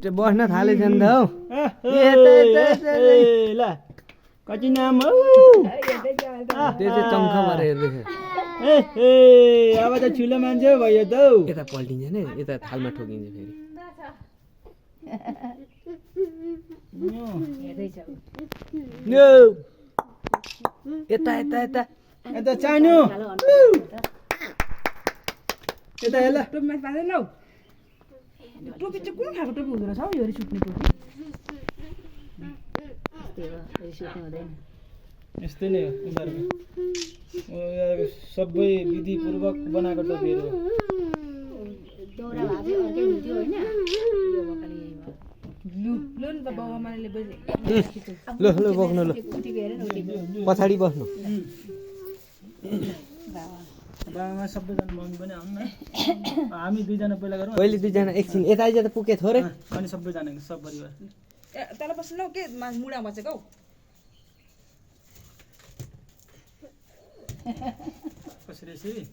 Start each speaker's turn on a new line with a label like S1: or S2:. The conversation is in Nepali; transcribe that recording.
S1: त्यो बस्न थालेछ नि त हौ
S2: ल कति नाम हौ
S1: त्यो चाहिँ चङ्ख भएर हेर्दैछ
S2: अब त ठुलो मान्छे भयो त हौ
S1: यता पल्टिन्छ नि यता थालमा ठोकिन्छ फेरि यता यता यता
S2: यता चान्यो यता हेर
S3: टोपीमा पाँदैन हौ टोपी चाहिँ कुन खालको टोपी हुँदो रहेछ हौ यो रिस उठ्ने टोपी
S2: यस्तै नै हो उनीहरूको सबै विधिपूर्वक बनाएको टोपीहरू हो
S3: लु लु नि त बाबुआमाले
S1: ल ल बस्नु ल पछाडि बस्नु
S2: बाबामा सबैजना मम्मी पनि आउनु न हामी दुईजना पहिला गरौँ
S1: पहिले दुईजना एकछिन यता आइज त पुगे थोरै
S2: अनि सबैजना सब परिवार
S3: ए तल बस्नु हौ के मुडा बसेको हौ
S2: कसरी यसरी